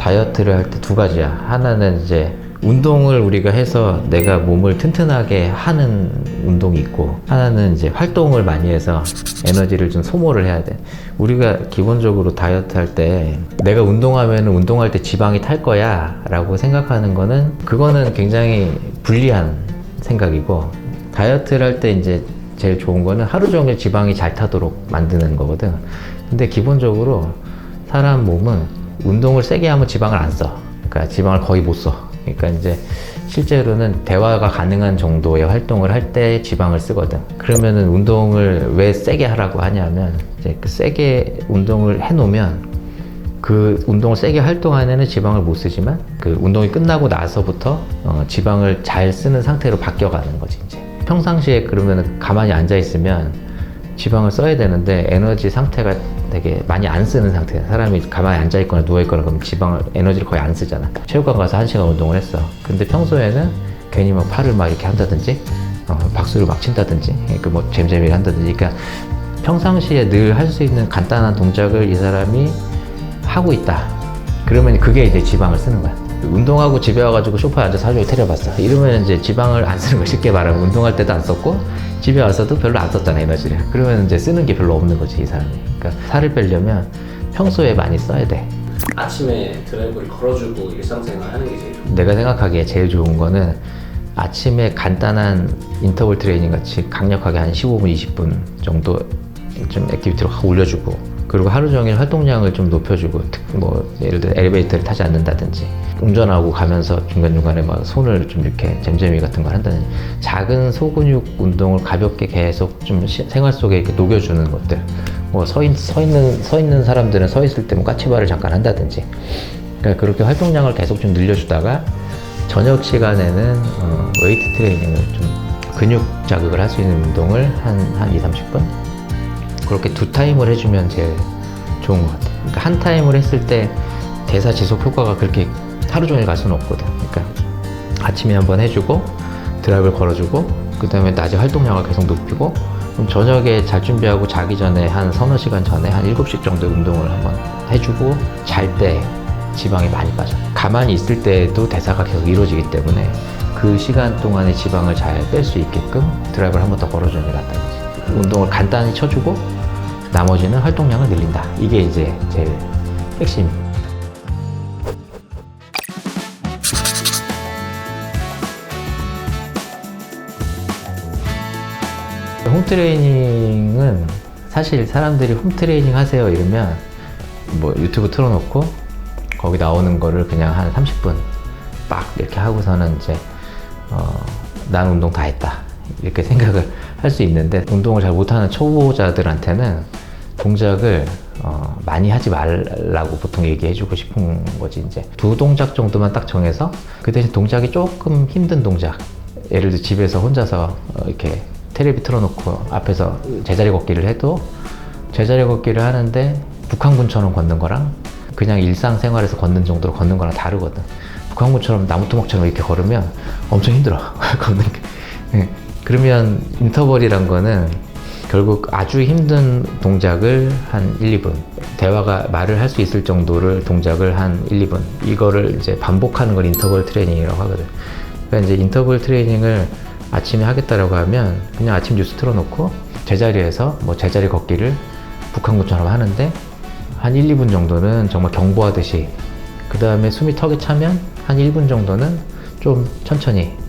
다이어트를 할 때 두 가지야. 하나는 이제 운동을 우리가 해서 내가 몸을 튼튼하게 하는 운동이 있고, 하나는 이제 활동을 많이 해서 에너지를 좀 소모를 해야 돼. 우리가 기본적으로 다이어트 할 때 내가 운동하면 운동할 때 지방이 탈 거야 라고 생각하는 거는, 그거는 굉장히 불리한 생각이고, 다이어트를 할 때 이제 제일 좋은 거는 하루 종일 지방이 잘 타도록 만드는 거거든. 근데 기본적으로 사람 몸은 운동을 세게 하면 지방을 안 써. 그러니까 지방을 거의 못 써. 그러니까 이제 실제로는 대화가 가능한 정도의 활동을 할 때 지방을 쓰거든. 그러면은 운동을 왜 세게 하라고 하냐면, 이제 그 세게 운동을 해 놓으면 그 운동을 세게 활동하는 애는 지방을 못 쓰지만, 그 운동이 끝나고 나서부터 지방을 잘 쓰는 상태로 바뀌어가는 거지. 이제 평상시에 그러면 가만히 앉아 있으면 지방을 써야 되는데 에너지 상태가 되게 많이 안 쓰는 상태야. 사람이 가만히 앉아 있거나 누워 있거나 그러면 지방을, 에너지를 거의 안 쓰잖아. 체육관 가서 1시간 운동을 했어. 근데 평소에는 괜히 막 팔을 막 이렇게 한다든지, 박수를 막 친다든지, 뭐 잼잼이를 한다든지. 그러니까 평상시에 늘 할 수 있는 간단한 동작을 이 사람이 하고 있다. 그러면 그게 이제 지방을 쓰는 거야. 운동하고 집에 와가지고 소파에 앉아서 하루 종일 테려봤어. 이러면 이제 지방을 안 쓰는 거, 쉽게 말하면 운동할 때도 안 썼고 집에 와서도 별로 안 썼잖아, 에너지를. 그러면 이제 쓰는 게 별로 없는 거지, 이 사람이. 그러니까 살을 빼려면 평소에 많이 써야 돼. 아침에 드라이브를 걸어주고 일상생활 하는 게 제일 좋아요. 내가 생각하기에 제일 좋은 거는 아침에 간단한 인터벌 트레이닝 같이 강력하게 한 15분, 20분 정도 좀 액티비티로 확 올려주고, 그리고 하루 종일 활동량을 좀 높여주고, 뭐 예를 들어 엘리베이터를 타지 않는다든지, 운전하고 가면서 중간중간에 막 손을 좀 이렇게 잼잼이 같은 걸 한다든지, 작은 소근육 운동을 가볍게 계속 좀 생활 속에 이렇게 녹여주는 것들. 뭐 서 있는 사람들은 서 있을 때 뭐 까치발을 잠깐 한다든지. 그러니까 그렇게 활동량을 계속 좀 늘려주다가 저녁 시간에는 웨이트 트레이닝을 좀 근육 자극을 할 수 있는 운동을 한 2, 30분? 그렇게 두 타임을 해주면 제일 좋은 것 같아요. 그러니까 한 타임을 했을 때 대사 지속 효과가 그렇게 하루 종일 갈 수는 없거든. 그러니까 아침에 한번 해주고 드라이브를 걸어주고, 그 다음에 낮에 활동량을 계속 높이고, 그럼 저녁에 잘 준비하고 자기 전에 한 서너 시간 전에 한 7시 정도 운동을 한번 해주고, 잘 때 지방이 많이 빠져. 가만히 있을 때도 대사가 계속 이루어지기 때문에 그 시간 동안에 지방을 잘 뺄 수 있게끔 드라이브를 한 번 더 걸어주는 게 낫다는 거지. 운동을 간단히 쳐주고 나머지는 활동량을 늘린다. 이게 이제 제일 핵심입니다. 홈트레이닝은 사실 사람들이 홈트레이닝 하세요 이러면 뭐 유튜브 틀어놓고 거기 나오는 거를 그냥 한 30분 빡 이렇게 하고서는 이제 난 운동 다 했다 이렇게 생각을 할 수 있는데, 운동을 잘 못하는 초보자들한테는 동작을 많이 하지 말라고 보통 얘기해주고 싶은 거지. 이제 두 동작 정도만 딱 정해서, 그 대신 동작이 조금 힘든 동작, 예를 들어 집에서 혼자서 이렇게 텔레비 틀어놓고 앞에서 제자리 걷기를 해도, 제자리 걷기를 하는데 북한군처럼 걷는 거랑 그냥 일상생활에서 걷는 정도로 걷는 거랑 다르거든. 북한군처럼 나무토막처럼 이렇게 걸으면 엄청 힘들어. 걷는 게. 네. 그러면 인터벌이란 거는 결국 아주 힘든 동작을 한 1, 2분, 대화가 말을 할 수 있을 정도를 동작을 한 1, 2분, 이거를 이제 반복하는 걸 인터벌 트레이닝이라고 하거든. 그러니까 이제 인터벌 트레이닝을 아침에 하겠다라고 하면 그냥 아침 뉴스 틀어놓고 제자리에서 뭐 제자리 걷기를 북한군처럼 하는데 한 1, 2분 정도는 정말 경보하듯이, 그 다음에 숨이 턱에 차면 한 1분 정도는 좀 천천히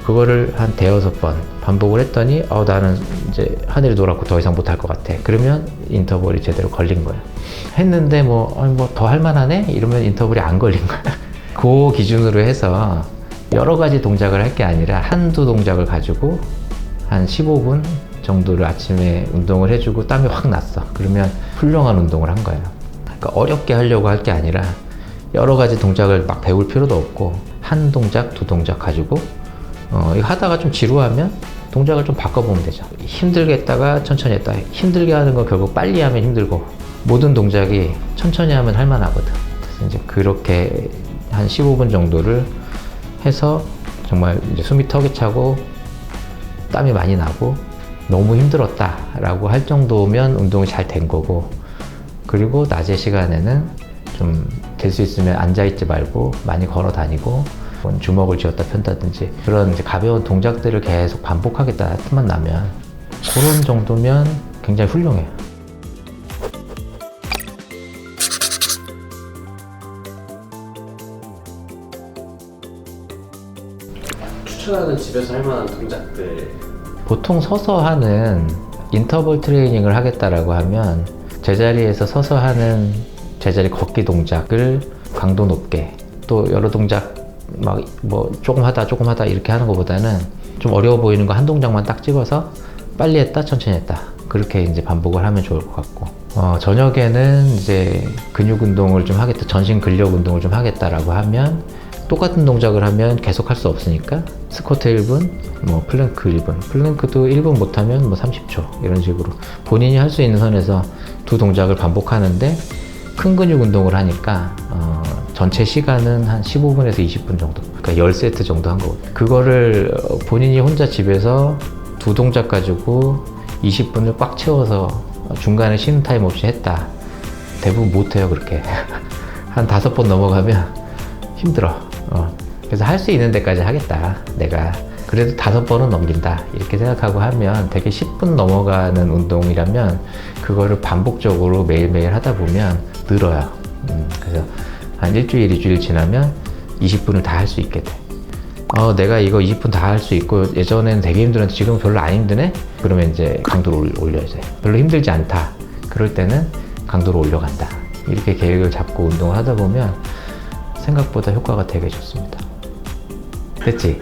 그거를 한 5-6번 반복을 했더니 나는 이제 하늘이 노랗고 더 이상 못할 것 같아. 그러면 인터벌이 제대로 걸린 거야. 했는데 뭐 더 할만하네? 이러면 인터벌이 안 걸린 거야. 그 기준으로 해서 여러 가지 동작을 할 게 아니라 한두 동작을 가지고 한 15분 정도를 아침에 운동을 해주고 땀이 확 났어. 그러면 훌륭한 운동을 한 거예요. 그러니까 어렵게 하려고 할 게 아니라 여러 가지 동작을 막 배울 필요도 없고 한 동작, 두 동작 가지고 이거 하다가 좀 지루하면 동작을 좀 바꿔보면 되죠. 힘들게 했다가 천천히 했다. 힘들게 하는 거 결국 빨리 하면 힘들고, 모든 동작이 천천히 하면 할만하거든. 그래서 이제 그렇게 한 15분 정도를 해서 정말 이제 숨이 턱에 차고 땀이 많이 나고 너무 힘들었다 라고 할 정도면 운동이 잘 된 거고, 그리고 낮에 시간에는 좀 될 수 있으면 앉아있지 말고 많이 걸어 다니고 주먹을 쥐었다 편다든지 그런 이제 가벼운 동작들을 계속 반복하겠다 틈만 나면 그런 정도면 굉장히 훌륭해요. 추천하는 집에서 할 만한 동작들. 보통 서서 하는 인터벌 트레이닝을 하겠다라고 하면 제자리에서 서서 하는 제자리 걷기 동작을 강도 높게 또 여러 동작 막 뭐 조금 하다 이렇게 하는 것보다는 좀 어려워 보이는 거 한 동작만 딱 찍어서 빨리 했다 천천히 했다 그렇게 이제 반복을 하면 좋을 것 같고 저녁에는 이제 근육 운동을 좀 하겠다 전신 근력 운동을 좀 하겠다라고 하면 똑같은 동작을 하면 계속 할 수 없으니까 스쿼트 1분, 뭐 플랭크 1분, 플랭크도 1분 못하면 뭐 30초 이런 식으로 본인이 할 수 있는 선에서 두 동작을 반복하는데 큰 근육 운동을 하니까 전체 시간은 한 15분에서 20분 정도, 그러니까 10세트 정도 한 거거든요. 그거를 본인이 혼자 집에서 두 동작 가지고 20분을 꽉 채워서 중간에 쉬는 타임 없이 했다. 대부분 못해요 그렇게. 한 5번 넘어가면 힘들어. 그래서 할 수 있는 데까지 하겠다. 내가 그래도 5번은 넘긴다. 이렇게 생각하고 하면 되게 10분 넘어가는 운동이라면 그거를 반복적으로 매일매일 하다 보면 늘어요. 그래서 한 일주일, 2주일 지나면 20분을 다 할 수 있게 돼. 내가 이거 20분 다 할 수 있고 예전에는 되게 힘들었는데 지금 별로 안 힘드네? 그러면 이제 강도를 올려야지. 별로 힘들지 않다. 그럴 때는 강도를 올려간다. 이렇게 계획을 잡고 운동을 하다 보면 생각보다 효과가 되게 좋습니다. 됐지?